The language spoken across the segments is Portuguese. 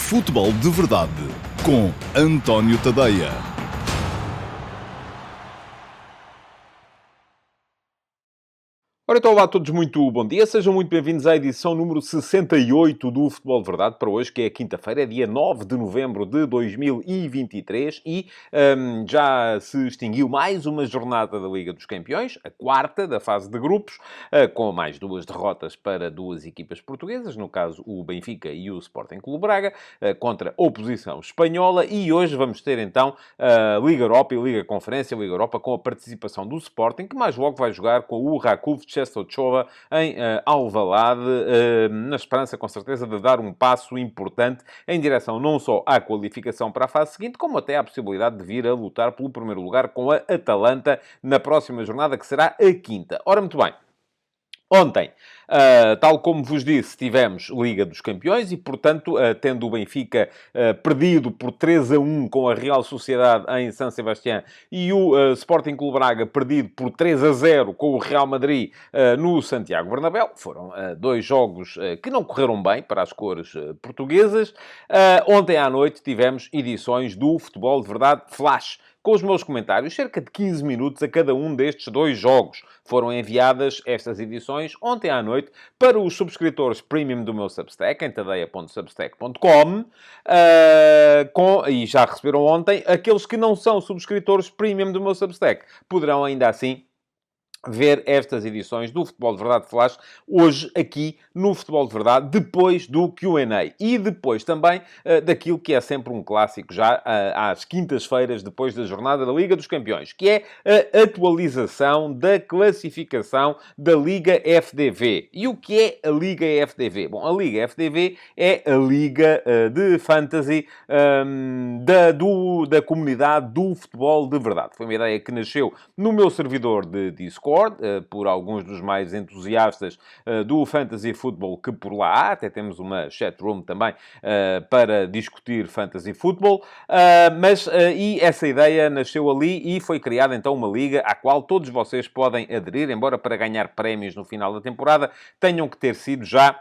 Futebol de Verdade com António Tadeia. Ora, então, olá a todos, muito bom dia. Sejam muito bem-vindos à edição número 68 do Futebol de Verdade, para hoje, que é quinta-feira, é dia 9 de novembro de 2023 e já se extinguiu mais uma jornada da Liga dos Campeões, a quarta da fase de grupos, com mais duas derrotas para duas equipas portuguesas, no caso o Benfica e o Sporting Clube Braga, contra a oposição espanhola, e hoje vamos ter então a Liga Europa e a Liga Conferência, a Liga Europa com a participação do Sporting, que mais logo vai jogar com o Rakov Częstochowa em Alvalade, na esperança, com certeza, de dar um passo importante em direção não só à qualificação para a fase seguinte, como até à possibilidade de vir a lutar pelo primeiro lugar com a Atalanta na próxima jornada, que será a quinta. Ora, muito bem. Ontem, tal como vos disse, tivemos Liga dos Campeões e, portanto, tendo o Benfica perdido por 3-1 com a Real Sociedade em San Sebastián e o Sporting Clube Braga perdido por 3-0 com o Real Madrid no Santiago Bernabéu, foram dois jogos que não correram bem para as cores portuguesas. Ontem à noite tivemos edições do Futebol de Verdade Flash, com os meus comentários, cerca de 15 minutos a cada um destes dois jogos. Foram enviadas estas edições ontem à noite para os subscritores premium do meu Substack, em tadeia.substack.com, e já receberam ontem. Aqueles que não são subscritores premium do meu Substack poderão ainda assim ver estas edições do Futebol de Verdade Flash hoje aqui no Futebol de Verdade, depois do Q&A e depois também daquilo que é sempre um clássico já às quintas-feiras, depois da jornada da Liga dos Campeões, que é a atualização da classificação da Liga FDV. E o que é a Liga FDV? Bom, a Liga FDV é a Liga de Fantasy da comunidade do Futebol de Verdade. Foi uma ideia que nasceu no meu servidor de Discord, por alguns dos mais entusiastas do Fantasy Football que por lá há. Até temos uma chatroom também para discutir Fantasy Football. E essa ideia nasceu ali e foi criada então uma liga à qual todos vocês podem aderir, embora para ganhar prémios no final da temporada tenham que ter sido já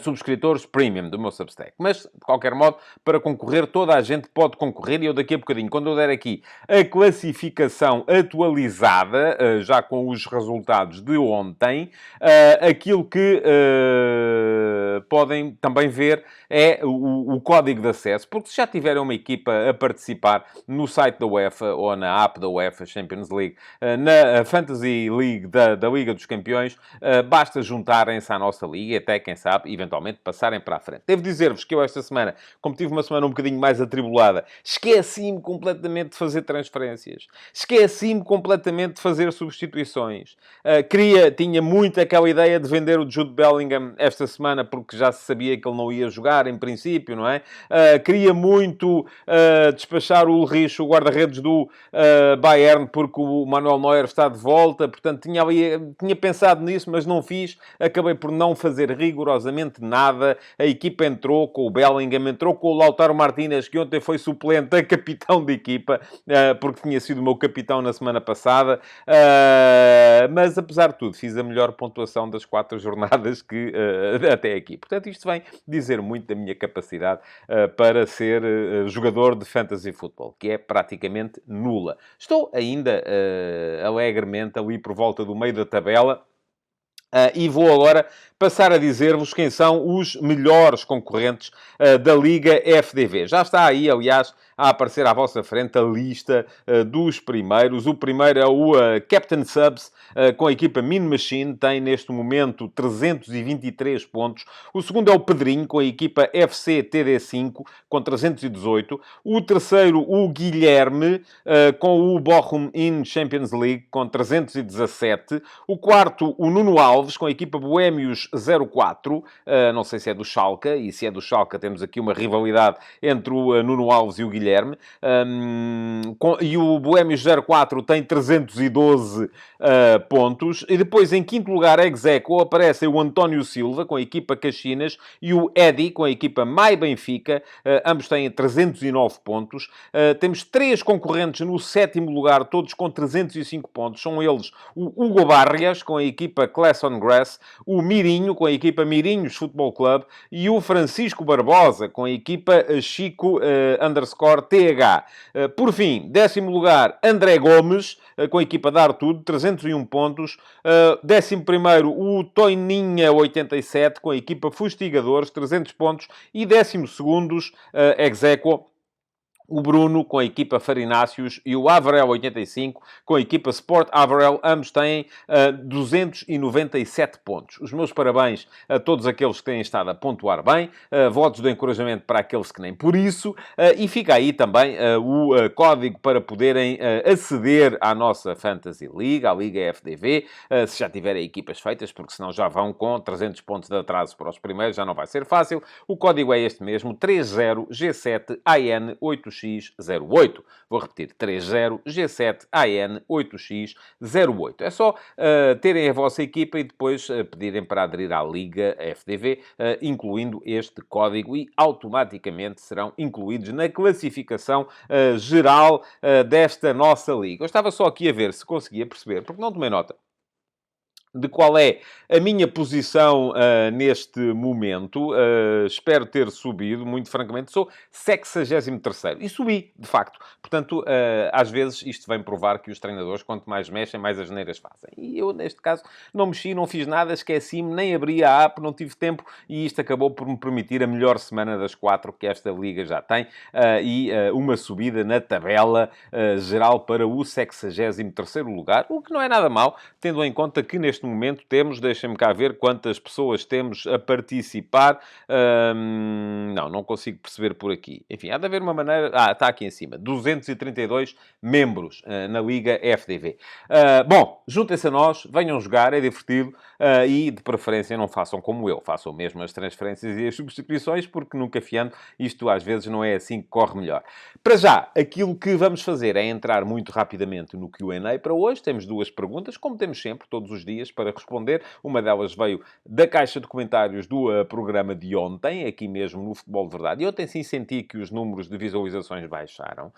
subscritores premium do meu Substack. Mas, de qualquer modo, para concorrer, toda a gente pode concorrer, e eu daqui a bocadinho, quando eu der aqui a classificação atualizada, já com os resultados de ontem, aquilo que podem também ver é o código de acesso, porque se já tiverem uma equipa a participar no site da UEFA ou na app da UEFA Champions League, na Fantasy League da Liga dos Campeões, basta juntarem-se à nossa liga e até, quem sabe, eventualmente passarem para a frente. Devo dizer-vos que eu esta semana, como tive uma semana um bocadinho mais atribulada, esqueci-me completamente de fazer transferências. Esqueci-me completamente de fazer substituições. Tinha muito aquela ideia de vender o Jude Bellingham esta semana, porque já se sabia que ele não ia jogar, em princípio, não é? Queria muito despachar o Ulrich, o guarda-redes do Bayern, porque o Manuel Neuer está de volta. Portanto, tinha pensado nisso, mas não fiz. Acabei por não fazer rigorosamente nada. A equipa entrou com o Bellingham, entrou com o Lautaro Martínez, que ontem foi suplente a capitão de equipa, porque tinha sido o meu capitão na semana passada. Mas, apesar de tudo, fiz a melhor pontuação das 4 jornadas que até aqui. Portanto, isto vem dizer muito da minha capacidade para ser jogador de fantasy football, que é praticamente nula. Estou ainda alegremente ali por volta do meio da tabela. E vou agora passar a dizer-vos quem são os melhores concorrentes da Liga FDV. Já está aí, aliás, a aparecer à vossa frente a lista dos primeiros. O primeiro é o Captain Subs, com a equipa Mean Machine, tem neste momento 323 pontos. O segundo é o Pedrinho, com a equipa FC TD5, com 318. O terceiro, o Guilherme, com o Bochum in Champions League, com 317. O quarto, o Nuno Alves, com a equipa Boémios 04, não sei se é do Schalke, e se é do Schalke temos aqui uma rivalidade entre o Nuno Alves e o Guilherme. E o Boémios 04 tem 312 pontos. E depois, em quinto lugar, ex-aequo, aparecem o António Silva, com a equipa Caxinas, e o Eddy, com a equipa Mai Benfica. Ambos têm 309 pontos. Temos 3 concorrentes no sétimo lugar, todos com 305 pontos. São eles o Hugo Barrias, com a equipa Class on Grass, o Mirinho, com a equipa Mirinhos Futebol Club, e o Francisco Barbosa, com a equipa Chico_TH. Por fim, 10º lugar, André Gomes, com a equipa Dar Tudo, 301 pontos. 11º, o Toininha87, com a equipa Fustigadores, 300 pontos. E 12º, ex aequo, o Bruno, com a equipa Farináceos, e o Avarel 85, com a equipa Sport Avarel. Ambos têm 297 pontos. Os meus parabéns a todos aqueles que têm estado a pontuar bem. Votos de encorajamento para aqueles que nem por isso. E fica aí também o código para poderem aceder à nossa Fantasy League, à Liga FDV, se já tiverem equipas feitas, porque senão já vão com 300 pontos de atraso para os primeiros, já não vai ser fácil. O código é este mesmo, 30G7AN8X08. Vou repetir, 30G7AN8X08. É só terem a vossa equipa e depois pedirem para aderir à Liga FDV, incluindo este código, e automaticamente serão incluídos na classificação geral desta nossa Liga. Eu estava só aqui a ver se conseguia perceber, porque não tomei nota de qual é a minha posição neste momento. Espero ter subido, muito francamente. Sou 63º. E subi, de facto. Portanto, às vezes, isto vem provar que os treinadores, quanto mais mexem, mais as neiras fazem. E eu, neste caso, não mexi, não fiz nada, esqueci-me, nem abri a app, não tive tempo, e isto acabou por me permitir a melhor semana das 4 que esta Liga já tem, e uma subida na tabela geral para o 63º lugar, o que não é nada mau, tendo em conta que neste momento temos, deixem-me cá ver quantas pessoas temos a participar. Não consigo perceber por aqui. Enfim, há de haver uma maneira... está aqui em cima. 232 membros na Liga FDV. Bom, juntem-se a nós, venham jogar, é divertido, e de preferência não façam como eu. Façam mesmo as transferências e as substituições, porque nunca fiando, isto às vezes não é assim que corre melhor. Para já, aquilo que vamos fazer é entrar muito rapidamente no Q&A para hoje. Temos 2 perguntas, como temos sempre, todos os dias, para responder. Uma delas veio da caixa de comentários do programa de ontem, aqui mesmo no Futebol de Verdade. E ontem sim senti que os números de visualizações baixaram.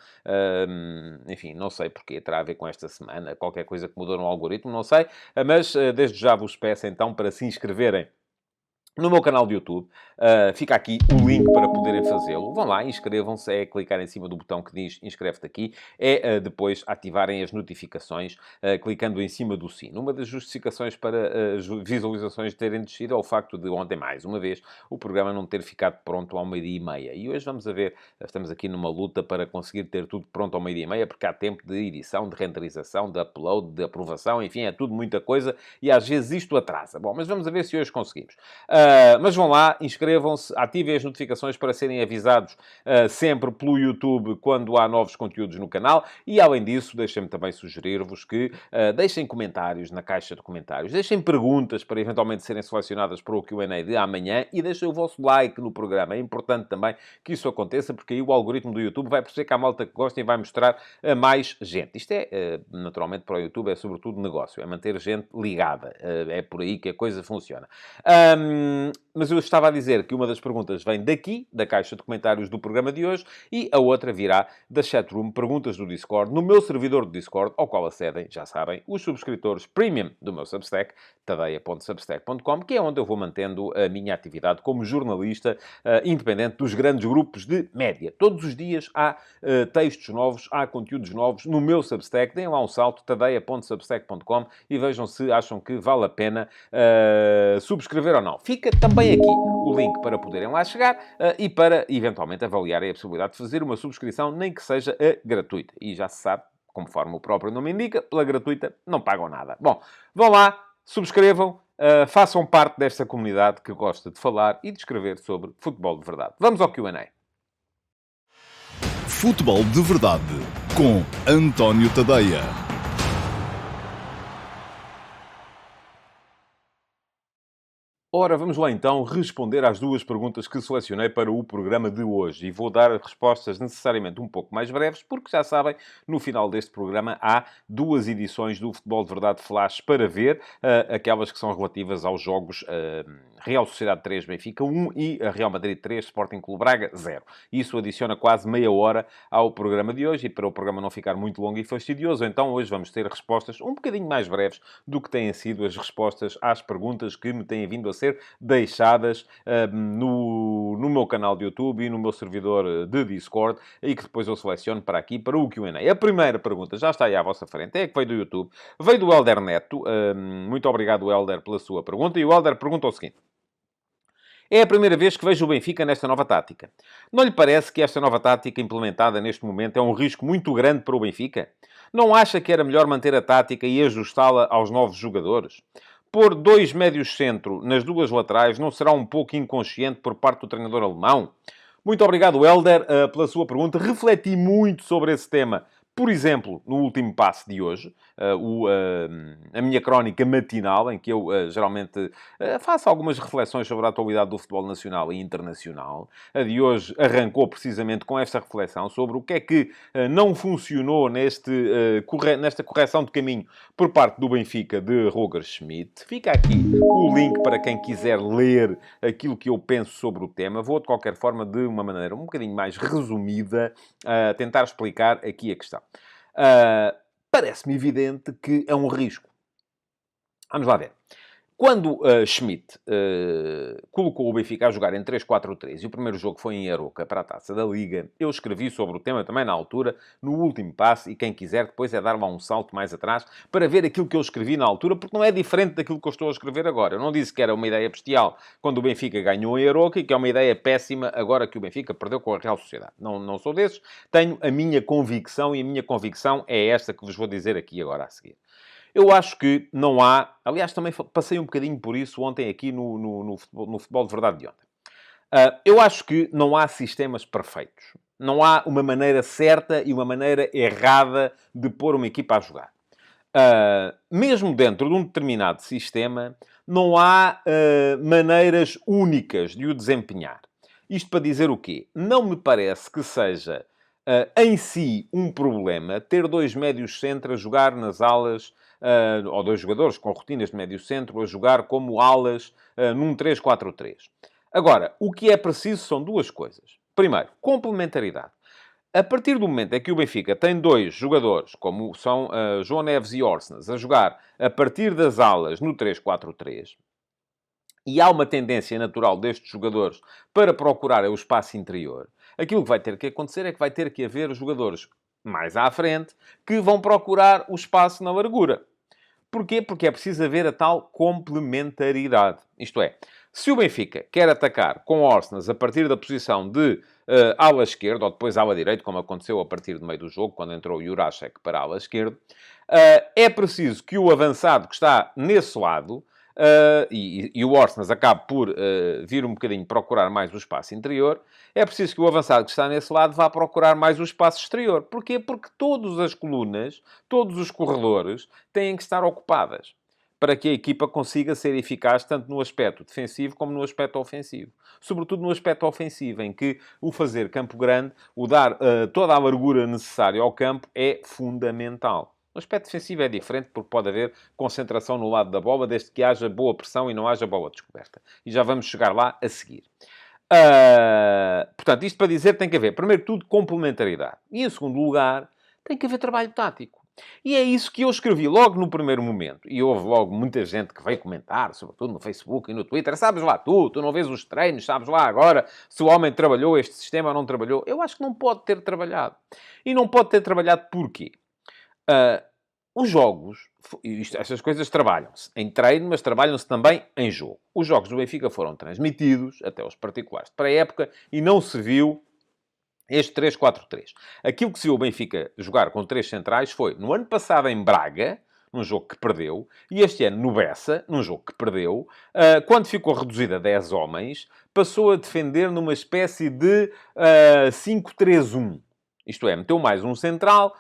Enfim, não sei porquê, terá a ver com esta semana, qualquer coisa que mudou no algoritmo, não sei. Mas desde já vos peço então para se inscreverem no meu canal de YouTube. Fica aqui o link para poderem fazê-lo. Vão lá, inscrevam-se, é clicar em cima do botão que diz inscreve-te aqui, depois ativarem as notificações, clicando em cima do sino. Uma das justificações para as visualizações terem descido é o facto de ontem, mais uma vez, o programa não ter ficado pronto ao 12h30. E hoje vamos a ver, estamos aqui numa luta para conseguir ter tudo pronto ao 12h30, porque há tempo de edição, de renderização, de upload, de aprovação, enfim, é tudo muita coisa e às vezes isto atrasa. Bom, mas vamos a ver se hoje conseguimos. Mas vão lá, inscrevam-se, ativem as notificações para serem avisados sempre pelo YouTube quando há novos conteúdos no canal. E, além disso, deixem-me também sugerir-vos que deixem comentários na caixa de comentários, deixem perguntas para eventualmente serem selecionadas para o Q&A de amanhã e deixem o vosso like no programa. É importante também que isso aconteça, porque aí o algoritmo do YouTube vai perceber que há malta que gosta e vai mostrar a mais gente. Isto é, naturalmente, para o YouTube, é sobretudo negócio, é manter gente ligada. É por aí que a coisa funciona. Mas eu estava a dizer que uma das perguntas vem daqui, da caixa de comentários do programa de hoje, e a outra virá da chatroom, perguntas do Discord, no meu servidor de Discord, ao qual acedem, já sabem, os subscritores premium do meu Substack, tadeia.substack.com, que é onde eu vou mantendo a minha atividade como jornalista independente dos grandes grupos de média. Todos os dias há textos novos, há conteúdos novos no meu Substack. Deem lá um salto, tadeia.substack.com, e vejam se acham que vale a pena subscrever ou não. Fica também aqui o link para poderem lá chegar e para, eventualmente, avaliarem a possibilidade de fazer uma subscrição, nem que seja a gratuita. E já se sabe, conforme o próprio nome indica, pela gratuita não pagam nada. Bom, vão lá, subscrevam, façam parte desta comunidade que gosta de falar e de escrever sobre futebol de verdade. Vamos ao Q&A. Futebol de Verdade, com António Tadeia. Ora, vamos lá então responder às 2 perguntas que selecionei para o programa de hoje. E vou dar respostas necessariamente um pouco mais breves, porque já sabem, no final deste programa há 2 edições do Futebol de Verdade Flash para ver, aquelas que são relativas aos jogos Real Sociedade 3, Benfica 1 e a Real Madrid 3, Sporting Clube Braga 0. Isso adiciona quase meia hora ao programa de hoje e para o programa não ficar muito longo e fastidioso, então hoje vamos ter respostas um bocadinho mais breves do que têm sido as respostas às perguntas que me têm vindo a ser deixadas no meu canal de YouTube e no meu servidor de Discord e que depois eu seleciono para aqui, para o Q&A. A primeira pergunta já está aí à vossa frente, é que veio do YouTube, veio do Helder Neto. Muito obrigado, Helder, pela sua pergunta. E o Helder pergunta o seguinte: é a primeira vez que vejo o Benfica nesta nova tática. Não lhe parece que esta nova tática implementada neste momento é um risco muito grande para o Benfica? Não acha que era melhor manter a tática e ajustá-la aos novos jogadores? Pôr 2 médios-centro nas duas laterais não será um pouco inconsciente por parte do treinador alemão? Muito obrigado, Helder, pela sua pergunta. Refleti muito sobre esse tema, por exemplo, no último passe de hoje, a minha crónica matinal, em que eu geralmente faço algumas reflexões sobre a atualidade do futebol nacional e internacional. A de hoje arrancou precisamente com esta reflexão sobre o que é que não funcionou nesta correção de caminho por parte do Benfica de Roger Schmidt. Fica aqui o link para quem quiser ler aquilo que eu penso sobre o tema. Vou, de qualquer forma, de uma maneira um bocadinho mais resumida, tentar explicar aqui a questão. Parece-me evidente que é um risco. Vamos lá ver. Quando Schmidt colocou o Benfica a jogar em 3-4-3 e o primeiro jogo foi em Aroca para a Taça da Liga, eu escrevi sobre o tema também na altura, no último passo, e quem quiser depois é dar lá um salto mais atrás para ver aquilo que eu escrevi na altura, porque não é diferente daquilo que eu estou a escrever agora. Eu não disse que era uma ideia bestial quando o Benfica ganhou em Aroca e que é uma ideia péssima agora que o Benfica perdeu com a Real Sociedade. Não sou desses. Tenho a minha convicção e a minha convicção é esta que vos vou dizer aqui agora a seguir. Eu acho que não há... Aliás, também passei um bocadinho por isso ontem aqui no futebol de verdade de ontem. Eu acho que não há sistemas perfeitos. Não há uma maneira certa e uma maneira errada de pôr uma equipa a jogar. Mesmo dentro de um determinado sistema, não há maneiras únicas de o desempenhar. Isto para dizer o quê? Não me parece que seja em si um problema ter 2 médios centros a jogar nas alas, ou 2 jogadores com rotinas de médio centro a jogar como alas num 3-4-3. Agora, o que é preciso são 2 coisas. Primeiro, complementaridade. A partir do momento em que o Benfica tem 2 jogadores, como são João Neves e Orsnes, a jogar a partir das alas no 3-4-3, e há uma tendência natural destes jogadores para procurar o espaço interior, aquilo que vai ter que acontecer é que vai ter que haver jogadores mais à frente que vão procurar o espaço na largura. Porquê? Porque é preciso haver a tal complementaridade. Isto é, se o Benfica quer atacar com Orsnes a partir da posição de ala esquerda, ou depois ala direita, como aconteceu a partir do meio do jogo, quando entrou o Jurasek para a ala esquerda, é preciso que o avançado que está nesse lado, e o Orsnes acabe por vir um bocadinho procurar mais o espaço interior, é preciso que o avançado que está nesse lado vá procurar mais o espaço exterior. Porquê? Porque todas as colunas, todos os corredores têm que estar ocupadas para que a equipa consiga ser eficaz tanto no aspecto defensivo como no aspecto ofensivo. Sobretudo no aspecto ofensivo, em que o fazer campo grande, o dar toda a largura necessária ao campo é fundamental. No aspecto defensivo é diferente, porque pode haver concentração no lado da bola, desde que haja boa pressão e não haja bola descoberta. E já vamos chegar lá a seguir. Portanto, isto para dizer que tem que haver, primeiro que tudo, complementaridade. E, em segundo lugar, tem que haver trabalho tático. E é isso que eu escrevi logo no primeiro momento. E houve logo muita gente que veio comentar, sobretudo no Facebook e no Twitter. Sabes lá tu não vês os treinos, sabes lá agora se o homem trabalhou este sistema ou não trabalhou. Eu acho que não pode ter trabalhado. E não pode ter trabalhado porquê? Os jogos, estas coisas trabalham-se em treino, mas trabalham-se também em jogo. Os jogos do Benfica foram transmitidos, até os particulares de pré-época, e não se viu este 3-4-3. Aquilo que se viu o Benfica jogar com 3 centrais foi, no ano passado, em Braga, num jogo que perdeu, e este ano no Bessa, num jogo que perdeu, quando ficou reduzida a 10 homens, passou a defender numa espécie de 5-3-1. Isto é, meteu mais um central,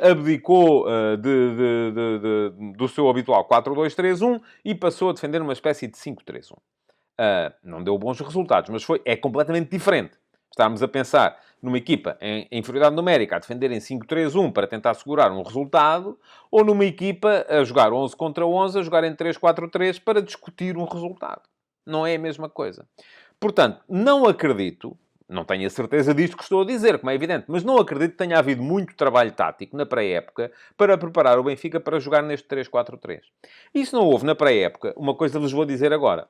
abdicou do seu habitual 4-2-3-1 e passou a defender numa espécie de 5-3-1. Não deu bons resultados, mas é completamente diferente. Estávamos a pensar numa equipa em inferioridade numérica a defender em 5-3-1 para tentar segurar um resultado, ou numa equipa a jogar 11 contra 11, a jogar em 3-4-3 para discutir um resultado. Não é a mesma coisa. Portanto, não acredito, não tenho a certeza disto que estou a dizer, como é evidente, mas não acredito que tenha havido muito trabalho tático na pré-época para preparar o Benfica para jogar neste 3-4-3. E se não houve na pré-época, uma coisa vos vou dizer agora.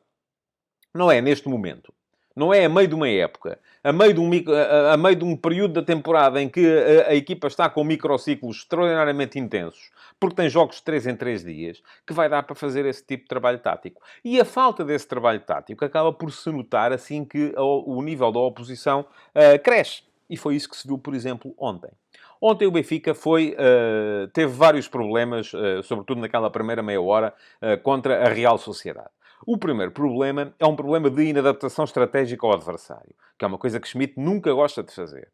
Não é neste momento. Não é a meio de uma época, a meio de um período da temporada em que a equipa está com microciclos extraordinariamente intensos, porque tem jogos de 3 em 3 dias, que vai dar para fazer esse tipo de trabalho tático. E a falta desse trabalho tático acaba por se notar assim que o nível da oposição cresce. E foi isso que se viu, por exemplo, ontem. Ontem o Benfica teve vários problemas, sobretudo naquela primeira meia hora, contra a Real Sociedade. O primeiro problema é um problema de inadaptação estratégica ao adversário, que é uma coisa que Schmidt nunca gosta de fazer.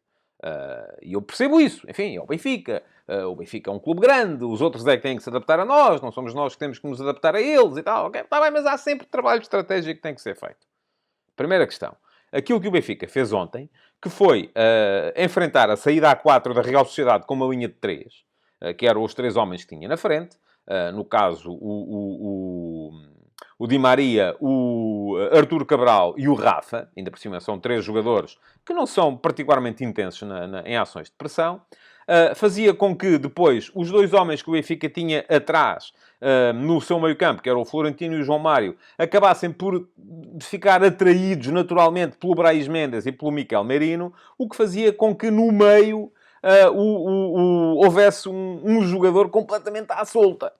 E eu percebo isso. Enfim, é o Benfica. O Benfica é um clube grande, os outros é que têm que se adaptar a nós, não somos nós que temos que nos adaptar a eles e tal. Okay? Tá bem, mas há sempre trabalho estratégico que tem que ser feito. Primeira questão. Aquilo que o Benfica fez ontem, que foi enfrentar a saída a 4 da Real Sociedade com uma linha de 3, que eram os 3 homens que tinha na frente. No caso, o Di Maria, o Artur Cabral e o Rafa. Ainda por cima são 3 jogadores que não são particularmente intensos em ações de pressão. Fazia com que depois os 2 homens que o Benfica tinha atrás, no seu meio-campo, que eram o Florentino e o João Mário, acabassem por ficar atraídos naturalmente pelo Brais Mendes e pelo Miquel Merino, o que fazia com que no meio houvesse um jogador completamente à solta.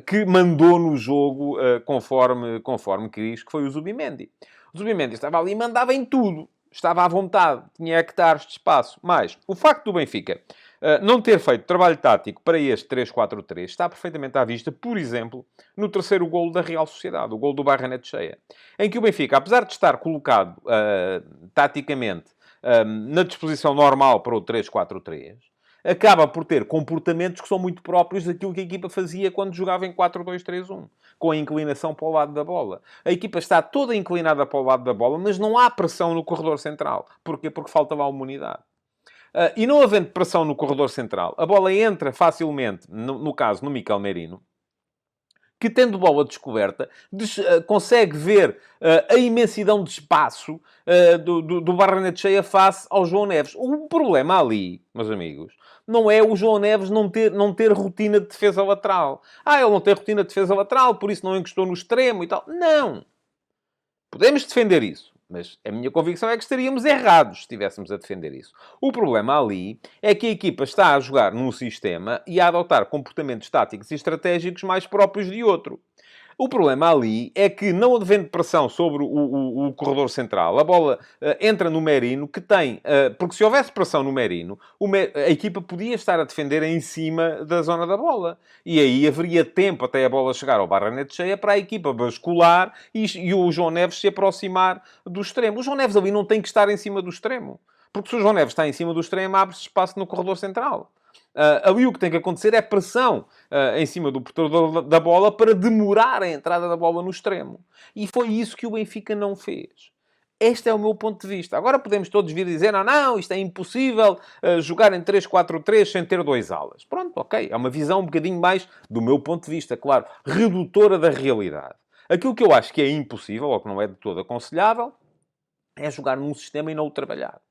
Que mandou no jogo conforme quis, que foi o Zubimendi. O Zubimendi estava ali e mandava em tudo. Estava à vontade, tinha hectares de espaço. Mas o facto do Benfica não ter feito trabalho tático para este 3-4-3 está perfeitamente à vista, por exemplo, no terceiro golo da Real Sociedade, o golo do Barrenetxea, em que o Benfica, apesar de estar colocado taticamente na disposição normal para o 3-4-3, acaba por ter comportamentos que são muito próprios daquilo que a equipa fazia quando jogava em 4-2-3-1, com a inclinação para o lado da bola. A equipa está toda inclinada para o lado da bola, mas não há pressão no corredor central. Porquê? Porque falta lá a humanidade. E não havendo pressão no corredor central, a bola entra facilmente, no caso, no Miquel Merino, que, tendo bola descoberta, consegue ver a imensidão de espaço do Barrenetxea face ao João Neves. O problema ali, meus amigos, não é o João Neves não ter rotina de defesa lateral. Ele não tem rotina de defesa lateral, por isso não encostou no extremo e tal. Não! Podemos defender isso. Mas a minha convicção é que estaríamos errados se estivéssemos a defender isso. O problema ali é que a equipa está a jogar num sistema e a adotar comportamentos táticos e estratégicos mais próprios de outro. O problema ali é que, não havendo pressão sobre o corredor central, a bola entra no Merino, que tem... porque se houvesse pressão no Merino, a equipa podia estar a defender em cima da zona da bola. E aí haveria tempo até a bola chegar ao Barrenetxea para a equipa bascular e o João Neves se aproximar do extremo. O João Neves ali não tem que estar em cima do extremo. Porque se o João Neves está em cima do extremo, abre-se espaço no corredor central. Ali o que tem que acontecer é pressão em cima do portador da bola para demorar a entrada da bola no extremo. E foi isso que o Benfica não fez. Este é o meu ponto de vista. Agora podemos todos vir dizer, não, isto é impossível jogar em 3-4-3 sem ter 2 alas. Pronto, ok. É uma visão um bocadinho mais, do meu ponto de vista, claro, redutora da realidade. Aquilo que eu acho que é impossível, ou que não é de todo aconselhável, é jogar num sistema e não o trabalhar.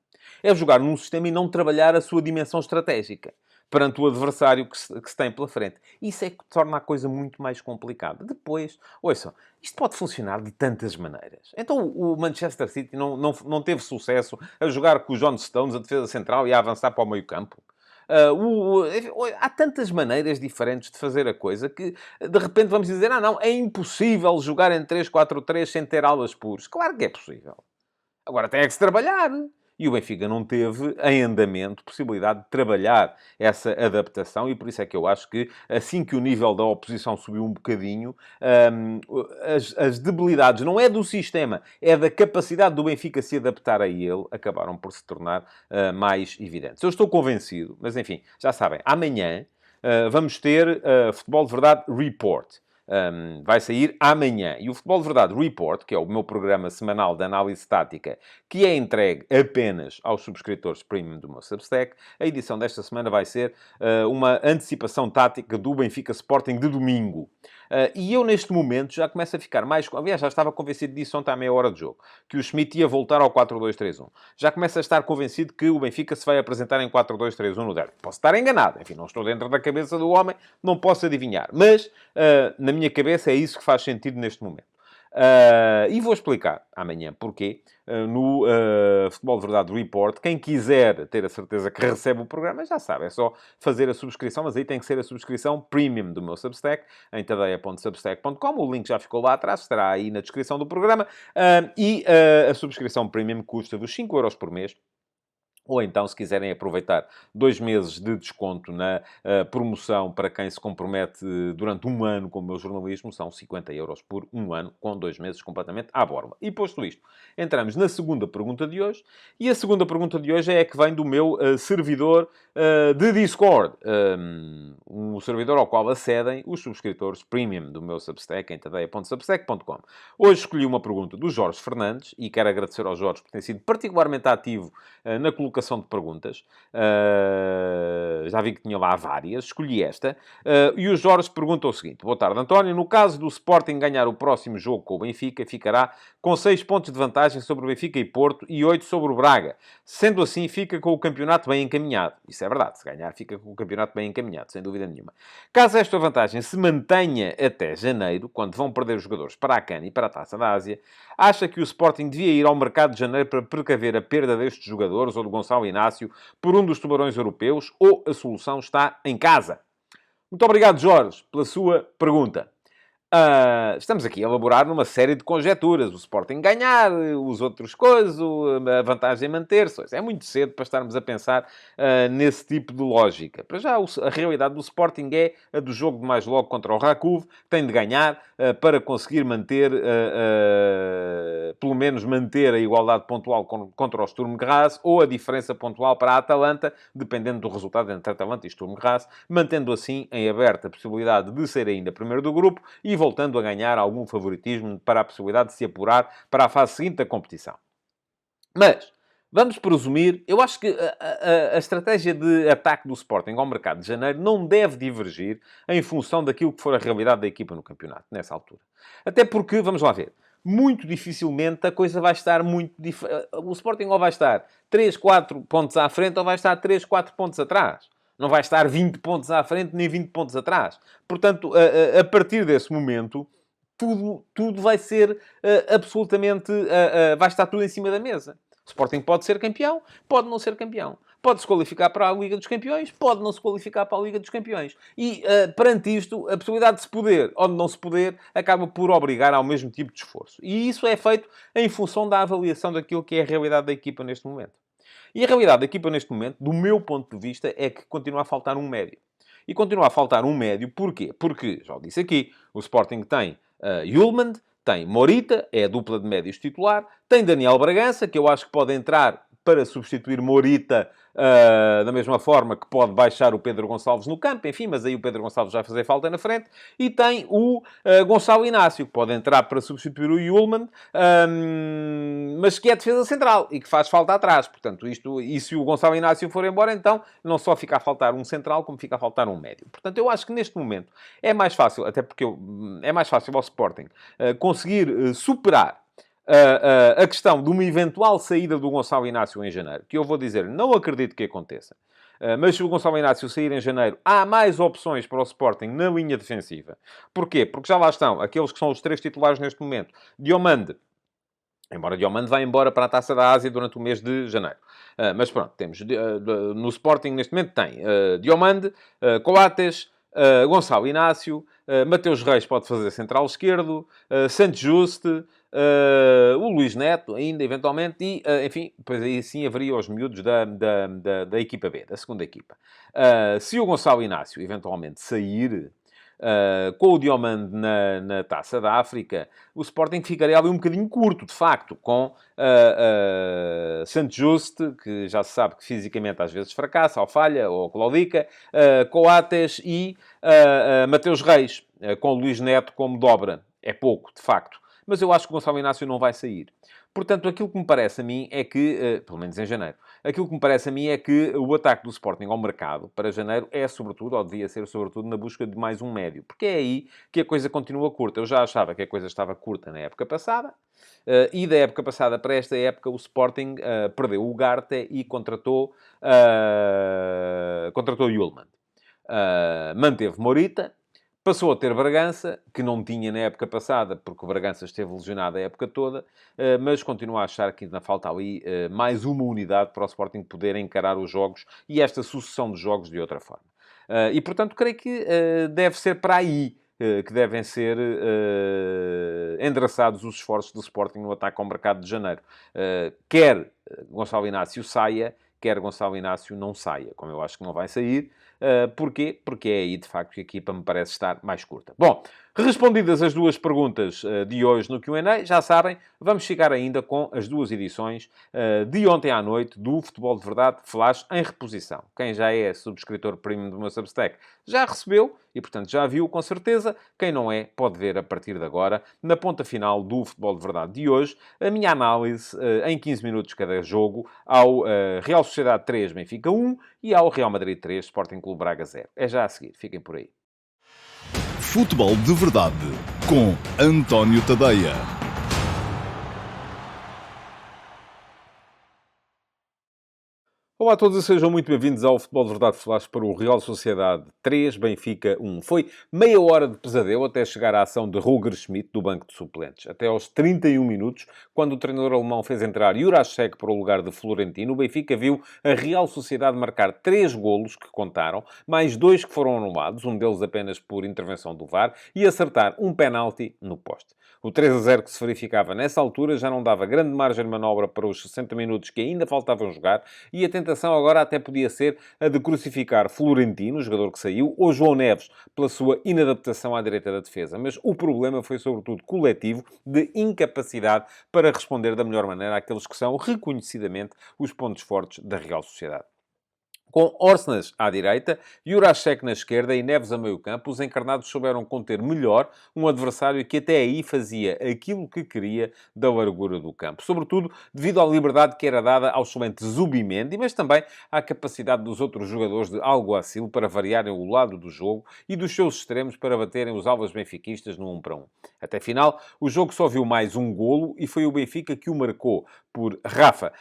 É jogar num sistema e não trabalhar a sua dimensão estratégica perante o adversário que se tem pela frente. Isso é que torna a coisa muito mais complicada. Depois, ouçam, isto pode funcionar de tantas maneiras. Então o Manchester City não teve sucesso a jogar com o John Stones, a defesa central, e a avançar para o meio-campo. Há tantas maneiras diferentes de fazer a coisa que, de repente, vamos dizer, não, é impossível jogar em 3-4-3 sem ter alas puras. Claro que é possível. Agora tem que se trabalhar. E o Benfica não teve, em andamento, possibilidade de trabalhar essa adaptação, e por isso é que eu acho que, assim que o nível da oposição subiu um bocadinho, as debilidades, não é do sistema, é da capacidade do Benfica se adaptar a ele, acabaram por se tornar mais evidentes. Eu estou convencido, mas enfim, já sabem, amanhã vamos ter Futebol de Verdade Report. Vai sair amanhã. E o Futebol de Verdade Report, que é o meu programa semanal de análise tática, que é entregue apenas aos subscritores premium do meu Substack, a edição desta semana vai ser uma antecipação tática do Benfica Sporting de domingo. E eu, neste momento, já começo a ficar mais... Aliás, já estava convencido disso ontem à meia hora de jogo. Que o Schmidt ia voltar ao 4-2-3-1. Já começo a estar convencido que o Benfica se vai apresentar em 4-2-3-1 no derby. Posso estar enganado. Enfim, não estou dentro da cabeça do homem, não posso adivinhar. Mas, na minha cabeça, é isso que faz sentido neste momento. E vou explicar amanhã porquê. No Futebol de Verdade Report, quem quiser ter a certeza que recebe o programa, já sabe, é só fazer a subscrição, mas aí tem que ser a subscrição premium do meu Substack, em tadeia.substack.com, o link já ficou lá atrás, estará aí na descrição do programa, a subscrição premium custa-vos 5 € por mês. Ou então, se quiserem aproveitar 2 meses de desconto na promoção para quem se compromete durante um ano com o meu jornalismo, são 50 € por um ano, com 2 meses completamente à borla. E posto isto, entramos na segunda pergunta de hoje. E a segunda pergunta de hoje é a que vem do meu servidor de Discord. Um servidor ao qual acedem os subscritores premium do meu Substack, em tadeia.substack.com. Hoje escolhi uma pergunta do Jorge Fernandes, e quero agradecer ao Jorge por ter sido particularmente ativo na colocação de perguntas. Já vi que tinha lá várias. Escolhi esta. E o Jorge pergunta o seguinte. Boa tarde, António. No caso do Sporting ganhar o próximo jogo com o Benfica, ficará com 6 pontos de vantagem sobre o Benfica e Porto e 8 sobre o Braga. Sendo assim, fica com o campeonato bem encaminhado. Isso é verdade. Se ganhar, fica com o campeonato bem encaminhado, sem dúvida nenhuma. Caso esta vantagem se mantenha até janeiro, quando vão perder os jogadores para a CAN e para a Taça da Ásia, acha que o Sporting devia ir ao mercado de janeiro para precaver a perda destes jogadores ou do Gonçalo Inácio por um dos tubarões europeus, ou a solução está em casa? Muito obrigado, Jorge, pela sua pergunta. Estamos aqui a elaborar numa série de conjecturas. O Sporting ganhar, os outros coisas, a vantagem manter-se. É muito cedo para estarmos a pensar nesse tipo de lógica. Para já, a realidade do Sporting é a do jogo de mais logo contra o Rakov. Tem de ganhar para conseguir manter, pelo menos manter a igualdade pontual contra o Sturm Graz, ou a diferença pontual para a Atalanta, dependendo do resultado entre Atalanta e Sturm Graz, mantendo assim em aberto a possibilidade de ser ainda primeiro do grupo e voltando a ganhar algum favoritismo para a possibilidade de se apurar para a fase seguinte da competição. Mas, vamos presumir, eu acho que a estratégia de ataque do Sporting ao mercado de janeiro não deve divergir em função daquilo que for a realidade da equipa no campeonato, nessa altura. Até porque, vamos lá ver, muito dificilmente a coisa vai estar muito... O Sporting ou vai estar 3, 4 pontos à frente ou vai estar 3, 4 pontos atrás. Não vai estar 20 pontos à frente, nem 20 pontos atrás. Portanto, a partir desse momento, tudo vai ser absolutamente... vai estar tudo em cima da mesa. O Sporting pode ser campeão, pode não ser campeão. Pode se qualificar para a Liga dos Campeões, pode não se qualificar para a Liga dos Campeões. E, perante isto, a possibilidade de se poder ou de não se poder acaba por obrigar ao mesmo tipo de esforço. E isso é feito em função da avaliação daquilo que é a realidade da equipa neste momento. E a realidade da equipa neste momento, do meu ponto de vista, é que continua a faltar um médio. E continua a faltar um médio, porquê? Porque, já o disse aqui, o Sporting tem Hjulmand, tem Morita, é a dupla de médios titular, tem Daniel Bragança, que eu acho que pode entrar para substituir Morita da mesma forma que pode baixar o Pedro Gonçalves no campo, enfim, mas aí o Pedro Gonçalves vai fazer falta na frente. E tem o Gonçalo Inácio, que pode entrar para substituir o Hjulmand, mas que é defesa central e que faz falta atrás. Portanto, e se o Gonçalo Inácio for embora, então não só fica a faltar um central, como fica a faltar um médio. Portanto, eu acho que neste momento é mais fácil, até porque é mais fácil ao Sporting conseguir superar a questão de uma eventual saída do Gonçalo Inácio em janeiro, que eu vou dizer, não acredito que aconteça. Mas se o Gonçalo Inácio sair em janeiro, há mais opções para o Sporting na linha defensiva. Porquê? Porque já lá estão aqueles que são os 3 titulares neste momento. Diomande, embora Diomande vá embora para a Taça da Ásia durante o mês de janeiro. Mas pronto, temos no Sporting neste momento tem Diomande, Coates, Gonçalo Inácio, Mateus Reis pode fazer central esquerdo, Santos Juste, o Luís Neto ainda, eventualmente, e, enfim, depois aí sim haveria os miúdos da equipa B, da segunda equipa. Se o Gonçalo Inácio eventualmente sair... com o Diomande na Taça da África, o Sporting ficaria ali um bocadinho curto, de facto, com Santos Juste, que já se sabe que fisicamente às vezes fracassa, ou falha, ou claudica, Coates e Mateus Reis, com o Luís Neto como dobra. É pouco, de facto. Mas eu acho que o Gonçalo Inácio não vai sair. Portanto, aquilo que me parece a mim é que, pelo menos em janeiro, aquilo que me parece a mim é que o ataque do Sporting ao mercado para janeiro é sobretudo, ou devia ser sobretudo, na busca de mais um médio. Porque é aí que a coisa continua curta. Eu já achava que a coisa estava curta na época passada, e da época passada para esta época o Sporting perdeu o Ugarte e contratou Yulman. Manteve Morita, passou a ter Bragança, que não tinha na época passada, porque o Bragança esteve lesionado a época toda, mas continuo a achar que ainda falta ali mais uma unidade para o Sporting poder encarar os jogos e esta sucessão de jogos de outra forma. E, portanto, creio que deve ser para aí que devem ser endereçados os esforços do Sporting no ataque ao mercado de janeiro. Quer Gonçalo Inácio saia, quer Gonçalo Inácio não saia, como eu acho que não vai sair. Porquê? Porque é aí, de facto, que a equipa me parece estar mais curta. Bom, respondidas as duas perguntas de hoje no Q&A, já sabem, vamos ficar ainda com as duas edições de ontem à noite do Futebol de Verdade Flash em reposição. Quem já é subscritor premium do meu Substack já recebeu e, portanto, já viu com certeza. Quem não é, pode ver a partir de agora, na ponta final do Futebol de Verdade de hoje, a minha análise em 15 minutos cada jogo ao Real Sociedade 3, Benfica 1 e ao Real Madrid 3, Sporting Clube Braga 0. É já a seguir, fiquem por aí. Futebol de Verdade com António Tadeia. Olá a todos e sejam muito bem-vindos ao Futebol de Verdade Flash para o Real Sociedade 3, Benfica 1. Foi meia hora de pesadelo até chegar à ação de Roger Schmidt do banco de suplentes. Até aos 31 minutos, quando o treinador alemão fez entrar Jurasek para o lugar de Florentino, o Benfica viu a Real Sociedade marcar 3 golos que contaram, mais 2 que foram anulados, um deles apenas por intervenção do VAR, e acertar um penalti no poste. O 3-0 que se verificava nessa altura já não dava grande margem de manobra para os 60 minutos que ainda faltavam jogar, e a tentação agora até podia ser a de crucificar Florentino, o jogador que saiu, ou João Neves, pela sua inadaptação à direita da defesa. Mas o problema foi sobretudo coletivo, de incapacidade para responder da melhor maneira àqueles que são reconhecidamente os pontos fortes da Real Sociedade. Com Orsnes à direita, Jurasek na esquerda e Neves a meio campo, os encarnados souberam conter melhor um adversário que até aí fazia aquilo que queria da largura do campo. Sobretudo devido à liberdade que era dada ao excelente Zubimendi, mas também à capacidade dos outros jogadores de Alguacil para variarem o lado do jogo e dos seus extremos para baterem os alvos benfiquistas no 1-1. Até final, o jogo só viu mais um golo e foi o Benfica que o marcou por Rafa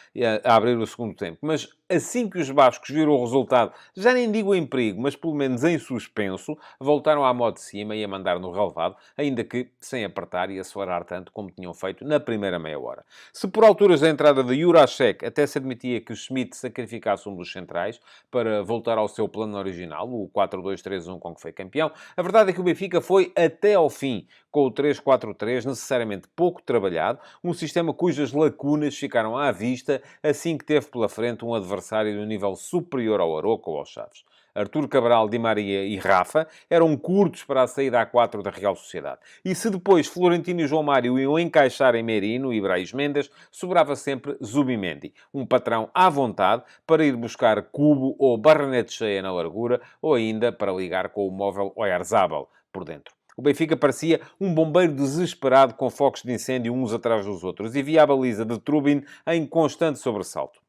a abrir o segundo tempo. Mas assim que os bascos viram o resultado, já nem digo em perigo, mas pelo menos em suspenso, voltaram à modo de cima e a mandar no relvado, ainda que sem apertar e acelerar tanto como tinham feito na primeira meia hora. Se por alturas da entrada de Jurasek até se admitia que o Schmidt sacrificasse um dos centrais para voltar ao seu plano original, o 4-2-3-1 com que foi campeão, a verdade é que o Benfica foi até ao fim com o 3-4-3, necessariamente pouco trabalhado, um sistema cujas lacunas ficaram à vista assim que teve pela frente um adversário de um nível superior ao Aroca ou aos Chaves. Artur Cabral, Di Maria e Rafa eram curtos para a saída a 4 da Real Sociedade. E se depois Florentino e João Mário iam encaixar em Merino e Brais Mendes, sobrava sempre Zubimendi, um patrão à vontade para ir buscar Cubo ou Barrenetxea na largura ou ainda para ligar com o móvel Oyarzabal por dentro. O Benfica parecia um bombeiro desesperado com focos de incêndio uns atrás dos outros e via a baliza de Trubin em constante sobressalto.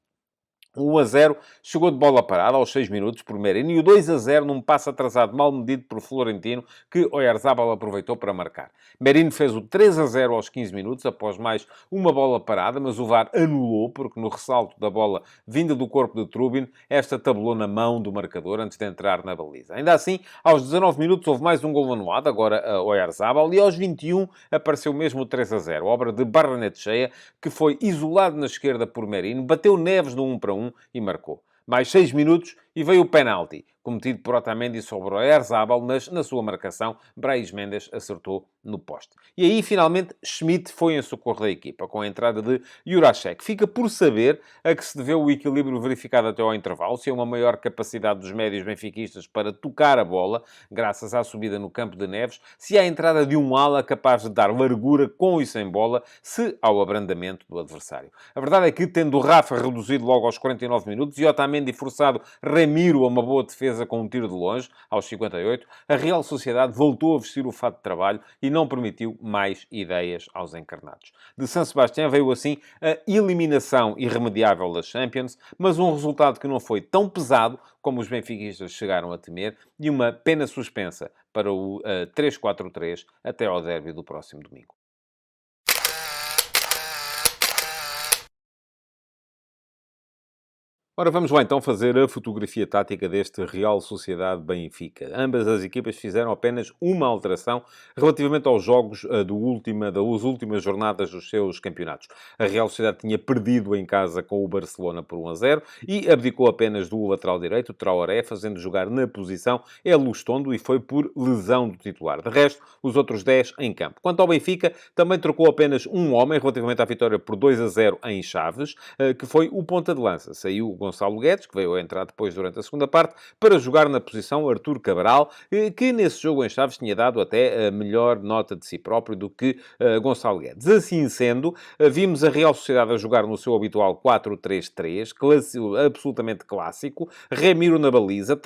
O 1-0 chegou de bola parada aos 6 minutos por Merino e o 2-0 num passo atrasado mal medido por Florentino, que Oyarzabal aproveitou para marcar. Merino fez o 3-0 aos 15 minutos, após mais uma bola parada, mas o VAR anulou, porque no ressalto da bola vinda do corpo de Trubin, esta tabulou na mão do marcador antes de entrar na baliza. Ainda assim, aos 19 minutos houve mais um golo anulado, agora a Oyarzabal, e aos 21 apareceu mesmo o 3-0, obra de Barrenetxea, que foi isolado na esquerda por Merino, bateu Neves no 1-1, e marcou. Mais 6 minutos e veio o penalti, cometido por Otamendi sobre o Oyarzabal, mas na sua marcação, Brais Mendes acertou no poste. E aí, finalmente, Schmidt foi em socorro da equipa, com a entrada de Jurasek. Fica por saber a que se deveu o equilíbrio verificado até ao intervalo, se é uma maior capacidade dos médios benfiquistas para tocar a bola, graças à subida no campo de Neves, se há a entrada de um ala capaz de dar largura com e sem bola, se ao abrandamento do adversário. A verdade é que, tendo o Rafa reduzido logo aos 49 minutos e Otamendi forçado Remiro a uma boa defesa com um tiro de longe, aos 58, a Real Sociedade voltou a vestir o fato de trabalho e não permitiu mais ideias aos encarnados. De San Sebastián veio assim a eliminação irremediável das Champions, mas um resultado que não foi tão pesado como os benfiquistas chegaram a temer e uma pena suspensa para o 3-4-3 até ao derby do próximo domingo. Ora, vamos lá então fazer a fotografia tática deste Real Sociedade Benfica. Ambas as equipas fizeram apenas uma alteração relativamente aos jogos das últimas jornadas dos seus campeonatos. A Real Sociedade tinha perdido em casa com o Barcelona por 1-0 e abdicou apenas do lateral direito, o Traoré, fazendo jogar na posição El Lustondo e foi por lesão do titular. De resto, os outros 10 em campo. Quanto ao Benfica, também trocou apenas um homem relativamente à vitória por 2-0 em Chaves, que foi o ponta de lança. Saiu o Gonçalo Guedes, que veio a entrar depois durante a segunda parte, para jogar na posição Artur Cabral, que nesse jogo em Chaves tinha dado até a melhor nota de si próprio do que Gonçalo Guedes. Assim sendo, vimos a Real Sociedade a jogar no seu habitual 4-3-3, absolutamente clássico, Remiro na baliza,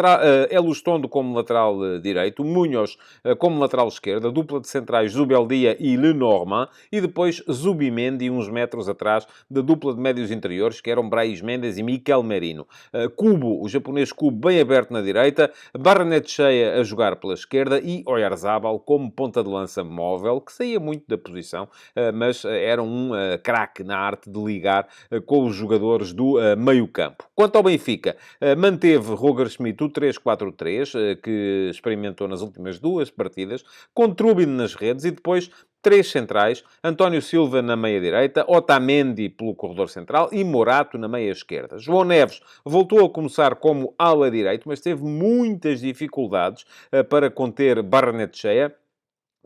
Elustondo como lateral direito, Munhoz como lateral esquerda, dupla de centrais Zubeldia e Lenormand, e depois Zubimendi, uns metros atrás da dupla de médios interiores, que eram Brais Mendes e Mikel Merino. Kubo, o japonês Kubo, bem aberto na direita, Barrenetxea a jogar pela esquerda e Oyarzabal como ponta de lança móvel, que saía muito da posição, mas era um craque na arte de ligar com os jogadores do meio-campo. Quanto ao Benfica, manteve Roger Schmidt o 3-4-3, que experimentou nas últimas duas partidas, com Trubin nas redes e depois três centrais, António Silva na meia-direita, Otamendi pelo corredor central e Morato na meia-esquerda. João Neves voltou a começar como ala direito, mas teve muitas dificuldades para conter Barrenetxea.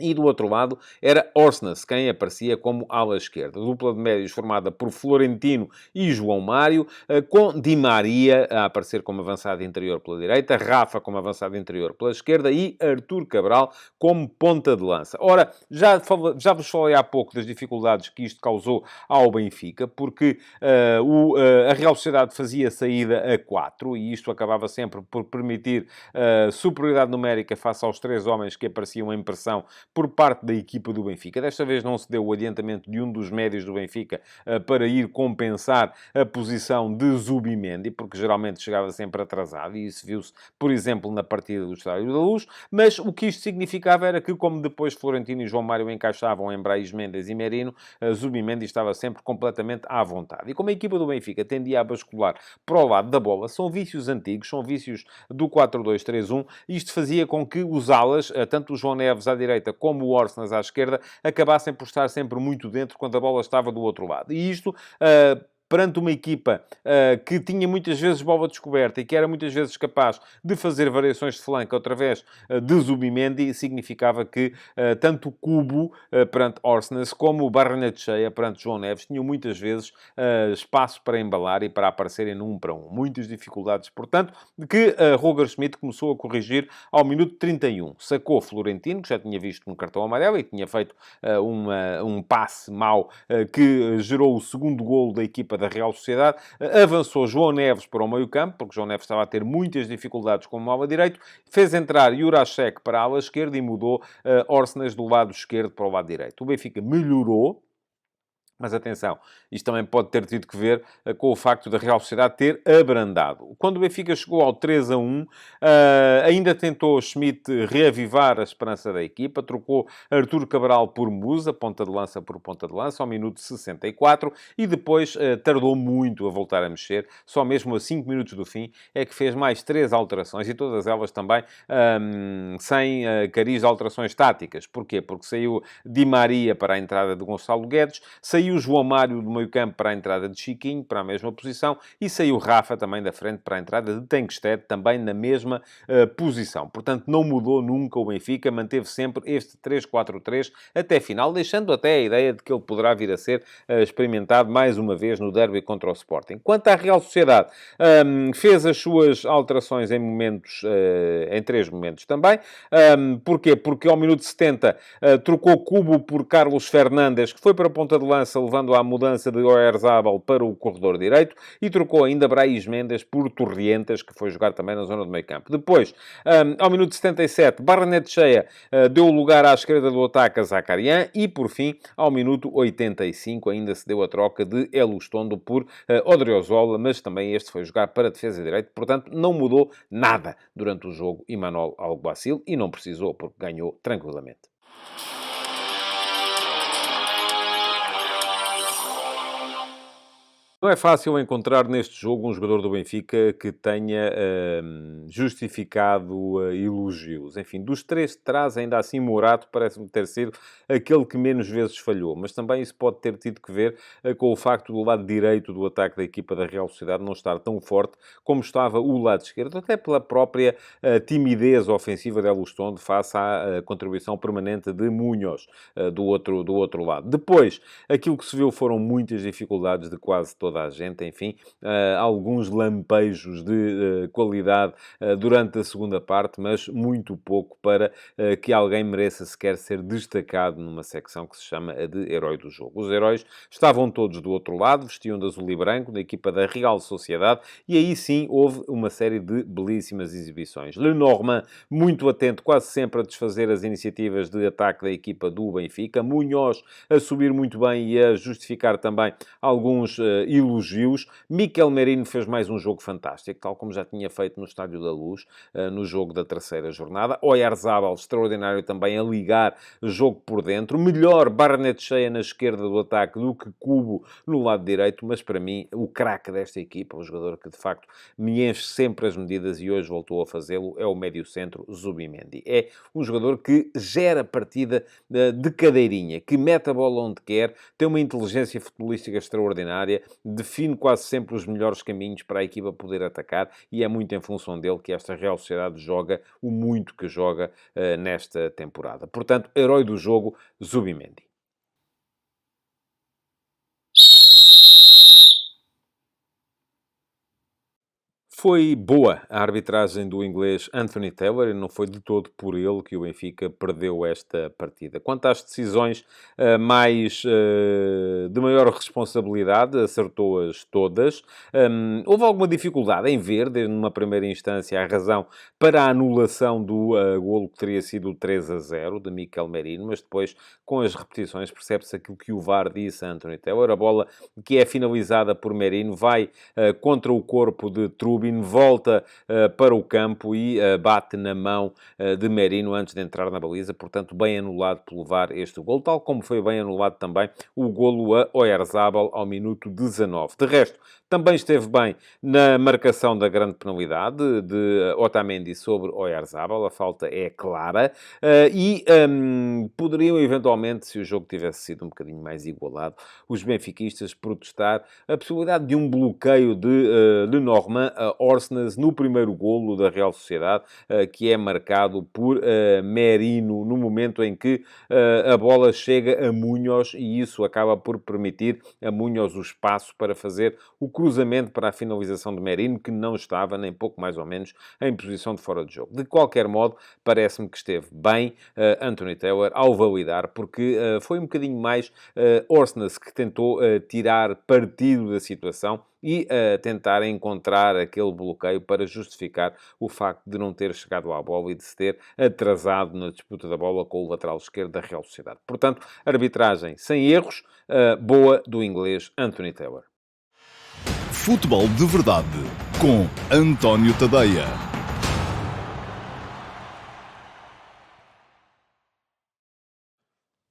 E do outro lado era Orsnes, quem aparecia como ala esquerda. Dupla de médios formada por Florentino e João Mário, com Di Maria a aparecer como avançado interior pela direita, Rafa como avançado interior pela esquerda e Artur Cabral como ponta de lança. Ora, já vos falei há pouco das dificuldades que isto causou ao Benfica, porque a Real Sociedade fazia saída a 4 e isto acabava sempre por permitir superioridade numérica face aos três homens que apareciam em pressão por parte da equipa do Benfica. Desta vez não se deu o adiantamento de um dos médios do Benfica para ir compensar a posição de Zubimendi, porque geralmente chegava sempre atrasado, e isso viu-se, por exemplo, na partida do Estádio da Luz, mas o que isto significava era que, como depois Florentino e João Mário encaixavam em Brais Mendes e Merino, Zubimendi estava sempre completamente à vontade. E como a equipa do Benfica tendia a bascular para o lado da bola, são vícios antigos, são vícios do 4-2-3-1, isto fazia com que os alas, tanto o João Neves à direita como o Orsnes à esquerda, acabassem por estar sempre muito dentro quando a bola estava do outro lado. E isto, perante uma equipa que tinha muitas vezes bola descoberta e que era muitas vezes capaz de fazer variações de flanco através de Zubimendi, significava que tanto o Kubo perante Orsnes como o Barrenetxea perante João Neves tinham muitas vezes espaço para embalar e para aparecerem no 1 para 1. Muitas dificuldades, portanto, que Roger Schmidt começou a corrigir ao minuto 31. Sacou Florentino, que já tinha visto um cartão amarelo e tinha feito um passe mau que gerou o segundo golo da equipa da Real Sociedade. Avançou João Neves para o meio-campo, porque João Neves estava a ter muitas dificuldades como ala direito. Fez entrar Jurasek para a ala esquerda e mudou Orsnes do lado esquerdo para o lado direito. O Benfica melhorou. Mas atenção, isto também pode ter tido que ver com o facto da Real Sociedade ter abrandado. Quando o Benfica chegou ao 3-1, ainda tentou Schmidt reavivar a esperança da equipa, trocou Artur Cabral por Musa, ponta de lança por ponta de lança, ao minuto 64, e depois tardou muito a voltar a mexer. Só mesmo a 5 minutos do fim é que fez mais 3 alterações, e todas elas também sem cariz de alterações táticas. Porquê? Porque saiu Di Maria para a entrada de Gonçalo Guedes, saiu João Mário do meio-campo para a entrada de Chiquinho, para a mesma posição, e saiu Rafa também da frente para a entrada de Tenkstedt, também na mesma posição. Portanto, não mudou nunca o Benfica, manteve sempre este 3-4-3 até final, deixando até a ideia de que ele poderá vir a ser experimentado mais uma vez no derby contra o Sporting. Quanto à Real Sociedade, fez as suas alterações em momentos, em 3 momentos também. Porquê? Porque ao minuto 70 trocou Kubo por Carlos Fernandes, que foi para a ponta de lança, levando à mudança de Oyarzabal para o corredor direito e trocou ainda Brais Mendes por Torrientes, que foi jogar também na zona do meio-campo. Depois, ao minuto 77, Barrenetxea deu lugar à esquerda do ataque a Zakarian e, por fim, ao minuto 85, ainda se deu a troca de Elustondo por Odriozola, mas também este foi jogar para a defesa direita, portanto, não mudou nada durante o jogo Imanol Alguacil e não precisou, porque ganhou tranquilamente. Não é fácil encontrar neste jogo um jogador do Benfica que tenha justificado elogios. Enfim, dos três de trás, ainda assim, Morato parece-me ter sido aquele que menos vezes falhou. Mas também isso pode ter tido que ver com o facto do lado direito do ataque da equipa da Real Sociedade não estar tão forte como estava o lado esquerdo, até pela própria timidez ofensiva de Elustondo face à contribuição permanente de Munhoz do outro lado. Depois, aquilo que se viu foram muitas dificuldades de quase toda a gente, enfim, alguns lampejos de qualidade durante a segunda parte, mas muito pouco para que alguém mereça sequer ser destacado numa secção que se chama a de herói do jogo. Os heróis estavam todos do outro lado, vestiam de azul e branco, da equipa da Real Sociedade, e aí sim houve uma série de belíssimas exibições. Lenormand, muito atento, quase sempre a desfazer as iniciativas de ataque da equipa do Benfica. Munhoz a subir muito bem e a justificar também alguns elogios. Mikel Merino fez mais um jogo fantástico, tal como já tinha feito no Estádio da Luz, no jogo da terceira jornada. Oyarzabal, extraordinário também a ligar jogo por dentro. Melhor Barrenetxea na esquerda do ataque do que Kubo no lado direito, mas para mim o craque desta equipa, o jogador que de facto me enche sempre as medidas e hoje voltou a fazê-lo, é o médio-centro Zubimendi. É um jogador que gera partida de cadeirinha, que mete a bola onde quer, tem uma inteligência futebolística extraordinária, define quase sempre os melhores caminhos para a equipa poder atacar e é muito em função dele que esta Real Sociedade joga o muito que joga nesta temporada. Portanto, herói do jogo, Zubimendi. Foi boa a arbitragem do inglês Anthony Taylor e não foi de todo por ele que o Benfica perdeu esta partida. Quanto às decisões de maior responsabilidade, acertou-as todas. Houve alguma dificuldade em ver, desde numa primeira instância, a razão para a anulação do golo que teria sido o 3-0 de Mikel Merino, mas depois, com as repetições, percebe-se aquilo que o VAR disse a Anthony Taylor. A bola que é finalizada por Merino vai contra o corpo de Trubin, volta para o campo e bate na mão de Merino antes de entrar na baliza. Portanto, bem anulado por levar este golo, tal como foi bem anulado também o golo a Oyarzabal ao minuto 19. De resto, também esteve bem na marcação da grande penalidade de Otamendi sobre Oyarzabal. A falta é clara. Poderiam, eventualmente, se o jogo tivesse sido um bocadinho mais igualado, os benfiquistas protestar a possibilidade de um bloqueio de Lenormand a Orsnes no primeiro golo da Real Sociedade, que é marcado por Merino no momento em que a bola chega a Munhoz e isso acaba por permitir a Munhoz o espaço para fazer o cruzamento para a finalização de Merino, que não estava, nem pouco mais ou menos, em posição de fora de jogo. De qualquer modo, parece-me que esteve bem Anthony Taylor ao validar, porque foi um bocadinho mais Orsnes que tentou tirar partido da situação e tentar encontrar aquele bloqueio para justificar o facto de não ter chegado à bola e de se ter atrasado na disputa da bola com o lateral esquerdo da Real Sociedade. Portanto, arbitragem sem erros, boa do inglês Anthony Taylor. Futebol de Verdade com António Tadeia.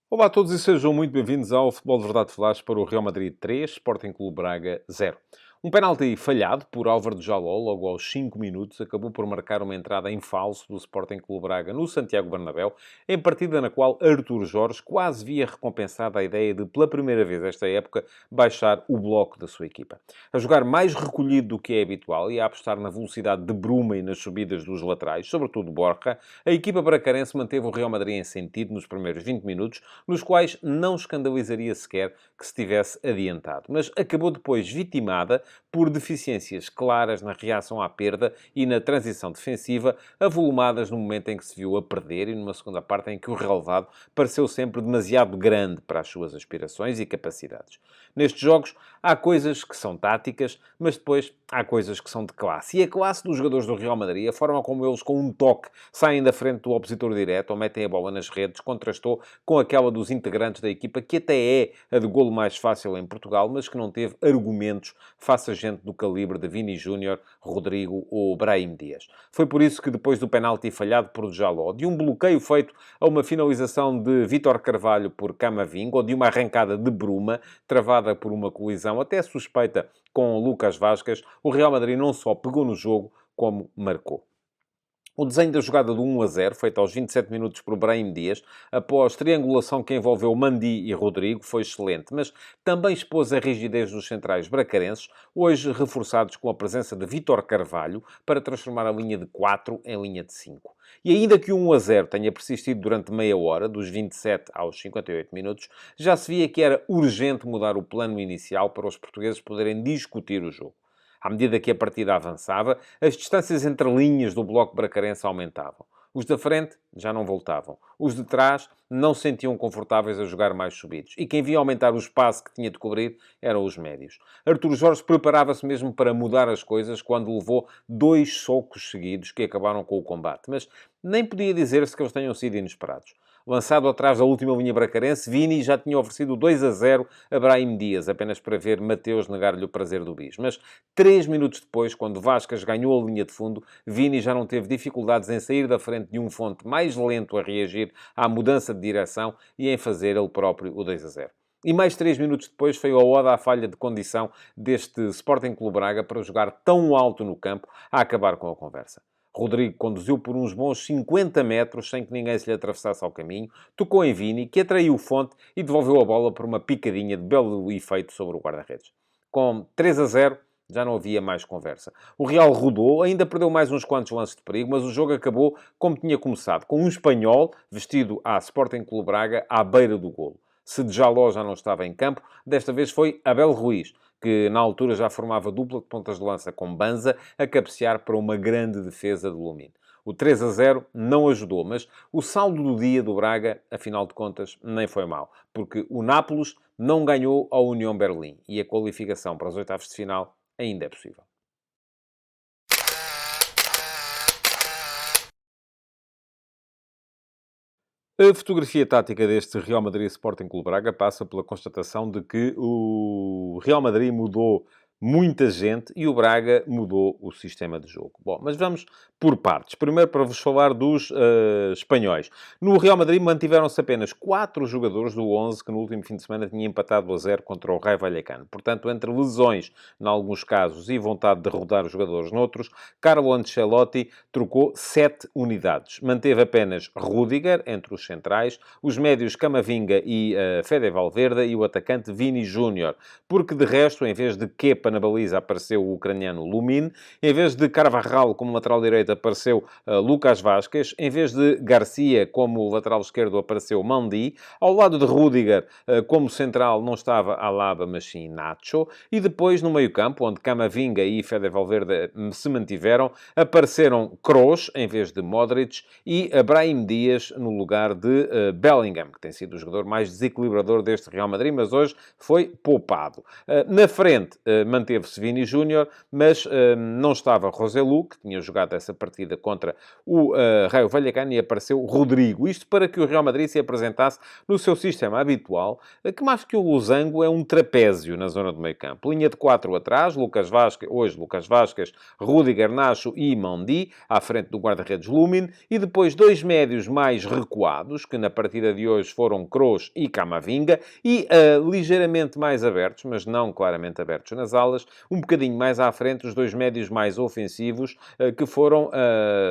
Olá a todos e sejam muito bem-vindos ao Futebol de Verdade Flash para o Real Madrid 3, Sporting Clube Braga 0. Um penalti falhado por Álvaro de Jaló, logo aos 5 minutos, acabou por marcar uma entrada em falso do Sporting Clube Braga no Santiago Bernabéu, em partida na qual Artur Jorge quase via recompensada a ideia de, pela primeira vez esta época, baixar o bloco da sua equipa. A jogar mais recolhido do que é habitual e a apostar na velocidade de Bruma e nas subidas dos laterais, sobretudo Borja, a equipa bracarense manteve o Real Madrid em sentido nos primeiros 20 minutos, nos quais não escandalizaria sequer que se tivesse adiantado. Mas acabou depois vitimada por deficiências claras na reação à perda e na transição defensiva, avolumadas no momento em que se viu a perder e numa segunda parte em que o relevado pareceu sempre demasiado grande para as suas aspirações e capacidades. Nestes jogos, há coisas que são táticas, mas depois há coisas que são de classe. E a classe dos jogadores do Real Madrid, a forma como eles, com um toque, saem da frente do opositor direto ou metem a bola nas redes, contrastou com aquela dos integrantes da equipa, que até é a de golo mais fácil em Portugal, mas que não teve argumentos face a gente do calibre de Vini Júnior, Rodrigo ou Brahim Dias. Foi por isso que, depois do penalti falhado por Jaló, de um bloqueio feito a uma finalização de Vítor Carvalho por Camavinga, ou de uma arrancada de Bruma, travada por uma colisão até suspeita com Lucas Vazquez, o Real Madrid não só pegou no jogo, como marcou. O desenho da jogada do 1-0, feito aos 27 minutos por Brahim Dias, após triangulação que envolveu Mandi e Rodrigo, foi excelente, mas também expôs a rigidez dos centrais bracarenses, hoje reforçados com a presença de Vítor Carvalho, para transformar a linha de 4 em linha de 5. E ainda que o 1-0 tenha persistido durante meia hora, dos 27 aos 58 minutos, já se via que era urgente mudar o plano inicial para os portugueses poderem discutir o jogo. À medida que a partida avançava, as distâncias entre linhas do bloco bracarense aumentavam. Os da frente já não voltavam. Os de trás não se sentiam confortáveis a jogar mais subidos. E quem via aumentar o espaço que tinha de cobrir eram os médios. Artur Jorge preparava-se mesmo para mudar as coisas quando levou 2 socos seguidos que acabaram com o combate. Mas nem podia dizer-se que eles tenham sido inesperados. Lançado atrás da última linha bracarense, Vini já tinha oferecido 2-0 a Brahim Dias, apenas para ver Mateus negar-lhe o prazer do bis. Mas 3 minutos depois, quando Vazquez ganhou a linha de fundo, Vini já não teve dificuldades em sair da frente de um fonte mais lento a reagir à mudança de direção e em fazer ele próprio o 2-0. E mais 3 minutos depois foi a oda à falha de condição deste Sporting Clube Braga para jogar tão alto no campo a acabar com a conversa. Rodrigo conduziu por uns bons 50 metros sem que ninguém se lhe atravessasse ao caminho, tocou em Vini, que atraiu Fonte e devolveu a bola por uma picadinha de belo efeito sobre o guarda-redes. Com 3-0, já não havia mais conversa. O Real rodou, ainda perdeu mais uns quantos lances de perigo, mas o jogo acabou como tinha começado, com um espanhol vestido à Sporting Clube Braga à beira do golo. Se Djaló já não estava em campo, desta vez foi Abel Ruiz, que na altura já formava dupla de pontas de lança com Banza, a cabecear para uma grande defesa de Lumin. O 3-0 não ajudou, mas o saldo do dia do Braga, afinal de contas, nem foi mau, porque o Nápoles não ganhou ao União Berlim e a qualificação para os oitavos de final ainda é possível. A fotografia tática deste Real Madrid Sporting Clube Braga passa pela constatação de que o Real Madrid mudou muita gente e o Braga mudou o sistema de jogo. Bom, mas vamos por partes. Primeiro, para vos falar dos espanhóis. No Real Madrid mantiveram-se apenas 4 jogadores do 11 que no último fim de semana tinha empatado a 0 contra o Rayo Vallecano. Portanto, entre lesões, em alguns casos, e vontade de rodar os jogadores noutros, Carlo Ancelotti trocou 7 unidades. Manteve apenas Rüdiger entre os centrais, os médios Camavinga e Fede Valverde e o atacante Vini Júnior. Porque, de resto, em vez de Kepa na baliza, apareceu o ucraniano Lumin. Em vez de Carvajal como lateral direito, apareceu Lucas Vazquez. Em vez de Garcia como lateral esquerdo, apareceu Mandi. Ao lado de Rüdiger, como central, não estava Alaba, mas sim Nacho. E depois, no meio-campo, onde Camavinga e Fede Valverde se mantiveram, apareceram Kroos em vez de Modric e Brahim Dias no lugar de Bellingham, que tem sido o jogador mais desequilibrador deste Real Madrid, mas hoje foi poupado. Na frente, manteve-se Vini Júnior, mas não estava Roselu, que tinha jogado essa partida contra o Rayo Vallecano, e apareceu Rodrigo. Isto para que o Real Madrid se apresentasse no seu sistema habitual, que mais que o losango é um trapézio na zona do meio-campo. Linha de 4 atrás, Lucas Vazquez, Rüdiger, Nacho e Mandi, à frente do guarda-redes Lumin, e depois 2 médios mais recuados, que na partida de hoje foram Kroos e Camavinga, e ligeiramente mais abertos, mas não claramente abertos nas alas, um bocadinho mais à frente, os 2 médios mais ofensivos, que foram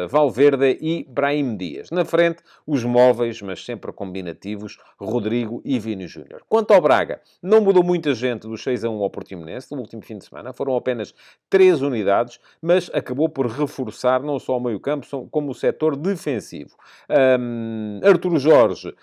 Valverde e Brahim Dias. Na frente, os móveis, mas sempre combinativos, Rodrigo e Vini Júnior. Quanto ao Braga, não mudou muita gente do 6-1 ao Portimonense no último fim de semana. Foram apenas 3 unidades, mas acabou por reforçar não só o meio-campo, como o setor defensivo. Artur Jorge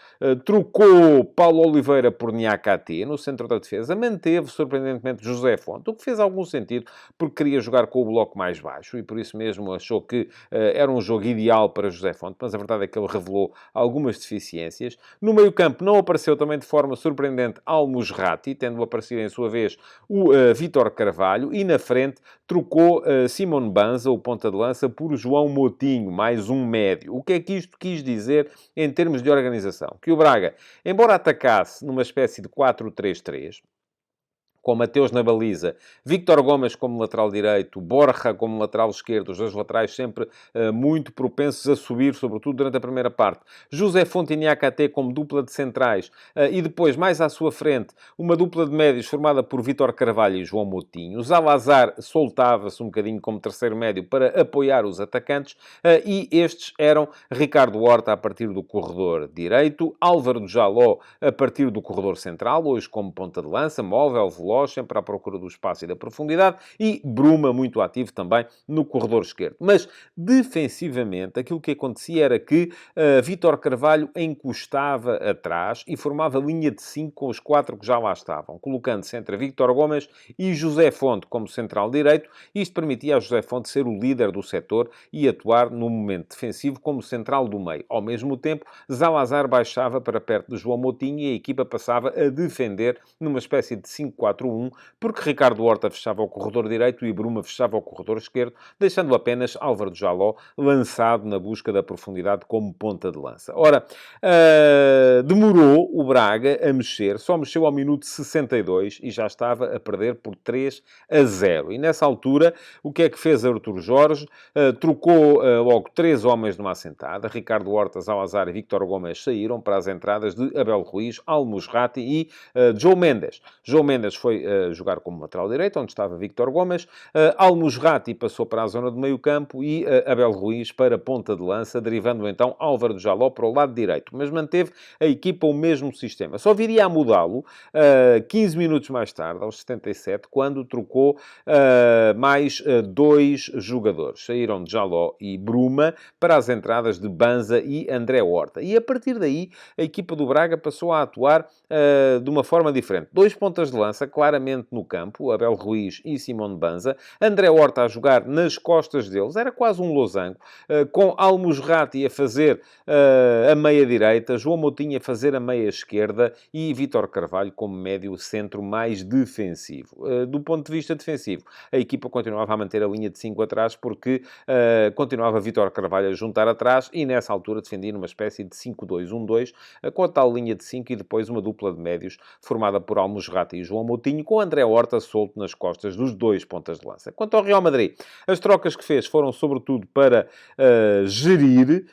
trocou Paulo Oliveira por Niakate no centro da defesa. Manteve, surpreendentemente, José Fonte, o que fez algum sentido, porque queria jogar com o bloco mais baixo e por isso mesmo achou que era um jogo ideal para José Fonte, mas a verdade é que ele revelou algumas deficiências. No meio-campo não apareceu também de forma surpreendente Al-Musrati, tendo aparecido em sua vez o Vítor Carvalho, e na frente trocou Simone Banza, o ponta de lança, por João Moutinho, mais um médio. O que é que isto quis dizer em termos de organização? Que o Braga, embora atacasse numa espécie de 4-3-3, com Mateus na baliza, Víctor Gomes como lateral direito, Borja como lateral esquerdo, os dois laterais sempre muito propensos a subir, sobretudo durante a primeira parte. José Fonte e Niakate como dupla de centrais e depois, mais à sua frente, uma dupla de médios formada por Vítor Carvalho e João Moutinho. Zalazar soltava-se um bocadinho como terceiro médio para apoiar os atacantes e estes eram Ricardo Horta a partir do corredor direito, Álvaro de Jaló a partir do corredor central, hoje como ponta de lança, móvel, veloz, sempre à procura do espaço e da profundidade, e Bruma muito ativo também no corredor esquerdo. Mas, defensivamente, aquilo que acontecia era que Vítor Carvalho encostava atrás e formava linha de 5 com os 4 que já lá estavam, colocando-se entre Víctor Gomes e José Fonte como central direito. Isto permitia a José Fonte ser o líder do setor e atuar no momento defensivo como central do meio. Ao mesmo tempo, Zalazar baixava para perto de João Moutinho e a equipa passava a defender numa espécie de 5-4-1, porque Ricardo Horta fechava o corredor direito e Bruma fechava o corredor esquerdo, deixando apenas Álvaro de Jaló lançado na busca da profundidade como ponta de lança. Ora, demorou o Braga a mexer, só mexeu ao minuto 62 e já estava a perder por 3-0. E nessa altura, o que é que fez Artur Jorge? Trocou logo 3 homens numa assentada. Ricardo Horta, Zalazar e Víctor Gomes saíram para as entradas de Abel Ruiz, Al-Musrati e João Mendes. João Mendes foi jogar como lateral direito, onde estava Víctor Gomes. Al-Musrati passou para a zona de meio campo e Abel Ruiz para ponta de lança, derivando então Álvaro de Jaló para o lado direito. Mas manteve a equipa o mesmo sistema. Só viria a mudá-lo 15 minutos mais tarde, aos 77, quando trocou mais 2 jogadores. Saíram de Jaló e Bruma para as entradas de Banza e André Horta. E a partir daí, a equipa do Braga passou a atuar de uma forma diferente. 2 pontas de lança, claramente no campo, Abel Ruiz e Simone Banza. André Horta a jogar nas costas deles. Era quase um losango. Com Al-Musrati a fazer a meia-direita, João Moutinho a fazer a meia-esquerda e Vítor Carvalho como médio centro mais defensivo. Do ponto de vista defensivo, a equipa continuava a manter a linha de 5 atrás porque continuava Vítor Carvalho a juntar atrás e nessa altura defendia numa espécie de 5-2-1-2 com a tal linha de 5 e depois uma dupla de médios formada por Al-Musrati e João Moutinho, com André Horta solto nas costas dos 2 pontas de lança. Quanto ao Real Madrid, as trocas que fez foram sobretudo para gerir,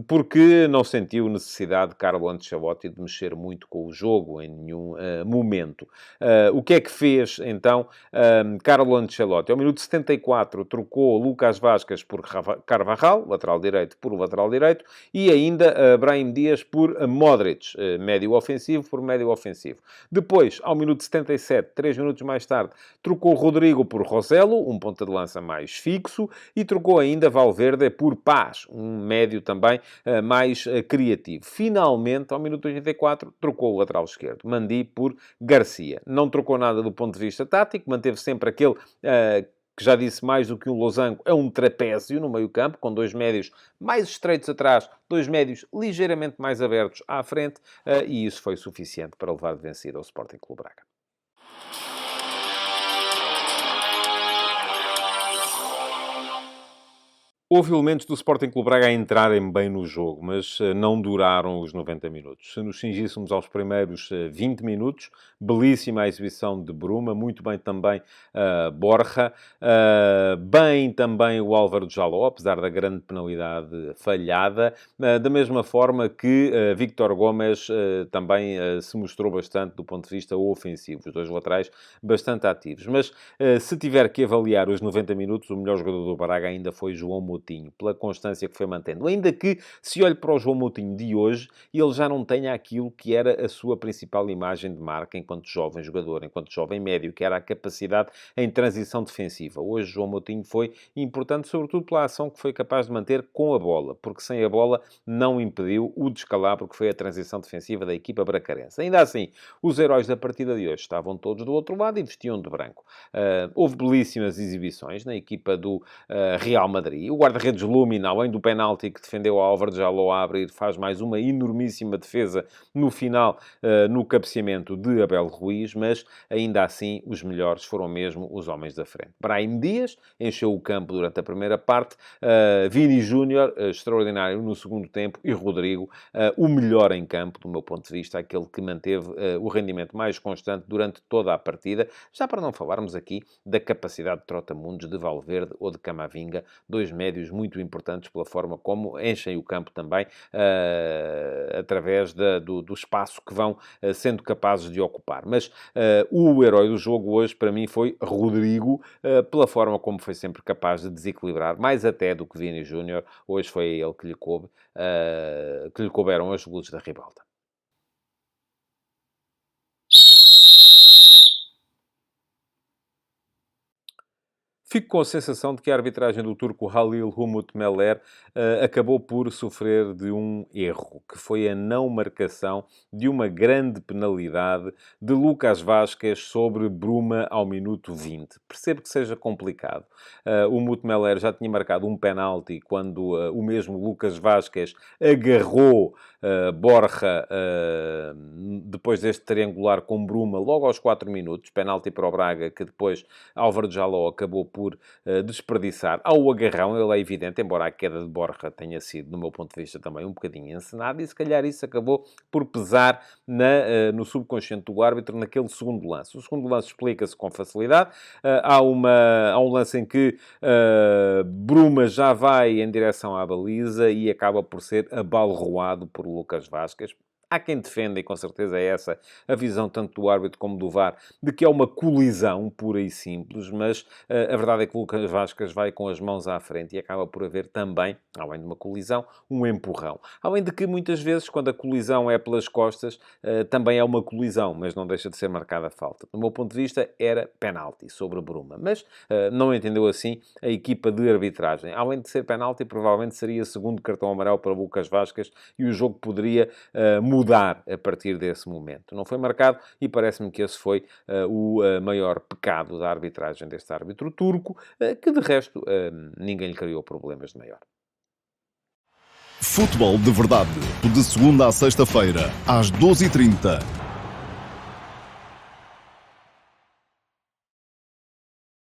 porque não sentiu necessidade de Carlo Ancelotti de mexer muito com o jogo em nenhum momento. O que é que fez, então, Carlo Ancelotti? Ao minuto 74, trocou Lucas Vazquez por Carvajal, lateral direito por lateral direito, e ainda Brahim Dias por Modric, médio ofensivo por médio ofensivo. Depois, ao minuto 77, 3 minutos mais tarde, trocou Rodrigo por Rossello, um ponta de lança mais fixo, e trocou ainda Valverde por Paz, um médio também mais criativo. Finalmente, ao minuto 84, trocou o lateral esquerdo, Mandi por Garcia. Não trocou nada do ponto de vista tático, manteve sempre aquele que já disse mais do que um losango, é um trapézio no meio-campo, com 2 médios mais estreitos atrás, 2 médios ligeiramente mais abertos à frente, e isso foi suficiente para levar de vencida ao Sporting Clube Braga. Houve elementos do Sporting Clube Braga a entrarem bem no jogo, mas não duraram os 90 minutos. Se nos cingíssemos aos primeiros 20 minutos, belíssima a exibição de Bruma, muito bem também Borja, bem também o Álvaro de Jaló, apesar da grande penalidade falhada, da mesma forma que Víctor Gomes também se mostrou bastante do ponto de vista ofensivo, os 2 laterais bastante ativos. Mas se tiver que avaliar os 90 minutos, o melhor jogador do Braga ainda foi João Moutinho. Moutinho, pela constância que foi mantendo. Ainda que, se olhe para o João Moutinho de hoje, ele já não tenha aquilo que era a sua principal imagem de marca enquanto jovem jogador, enquanto jovem médio, que era a capacidade em transição defensiva. Hoje, João Moutinho foi importante, sobretudo pela ação que foi capaz de manter com a bola, porque sem a bola não impediu o descalabro que foi a transição defensiva da equipa bracarense. Ainda assim, os heróis da partida de hoje estavam todos do outro lado e vestiam de branco. Houve belíssimas exibições na equipa do Real Madrid. O guarda-redes Lumina, além do penalti que defendeu a Álvaro de Jaló a abrir, faz mais uma enormíssima defesa no final, no cabeceamento de Abel Ruiz, mas ainda assim os melhores foram mesmo os homens da frente. Brahim Dias encheu o campo durante a primeira parte, Vini Júnior, extraordinário no segundo tempo, e Rodrigo, o melhor em campo, do meu ponto de vista, aquele que manteve o rendimento mais constante durante toda a partida, já para não falarmos aqui da capacidade de trotamundos de Valverde ou de Camavinga, dois médios muito importantes pela forma como enchem o campo também, através do espaço que vão sendo capazes de ocupar. Mas o herói do jogo hoje, para mim, foi Rodrigo, pela forma como foi sempre capaz de desequilibrar, mais até do que Vini Júnior. Hoje foi a ele que lhe couberam as luzes da ribalta. Fico com a sensação de que a arbitragem do turco Halil Umut Meler acabou por sofrer de um erro, que foi a não marcação de uma grande penalidade de Lucas Vázquez sobre Bruma ao minuto 20. Percebo que seja complicado. O Umut Meler já tinha marcado um penalti quando o mesmo Lucas Vázquez agarrou Borja depois deste triangular com Bruma logo aos 4 minutos. Penalti para o Braga, que depois Álvaro de Jaló acabou por desperdiçar ao agarrão. Ele é evidente, embora a queda de Borja tenha sido, do meu ponto de vista, também um bocadinho encenada, e se calhar isso acabou por pesar no subconsciente do árbitro naquele segundo lance. O segundo lance explica-se com facilidade. Há um lance em que Bruma já vai em direção à baliza e acaba por ser abalroado por Lucas Vázquez. Há quem defenda, e com certeza é essa a visão tanto do árbitro como do VAR, de que é uma colisão pura e simples, mas a verdade é que o Lucas Vázquez vai com as mãos à frente e acaba por haver também, além de uma colisão, um empurrão. Além de que, muitas vezes, quando a colisão é pelas costas, também é uma colisão, mas não deixa de ser marcada a falta. Do meu ponto de vista, era penalti sobre Bruma, mas não entendeu assim a equipa de arbitragem. Além de ser penalti, provavelmente seria segundo cartão amarelo para Lucas Vázquez e o jogo poderia mudar a partir desse momento. Não foi marcado e parece-me que esse foi o maior pecado da arbitragem deste árbitro turco, que de resto ninguém lhe criou problemas de maior. Futebol de Verdade, de segunda a sexta-feira, às 12h30.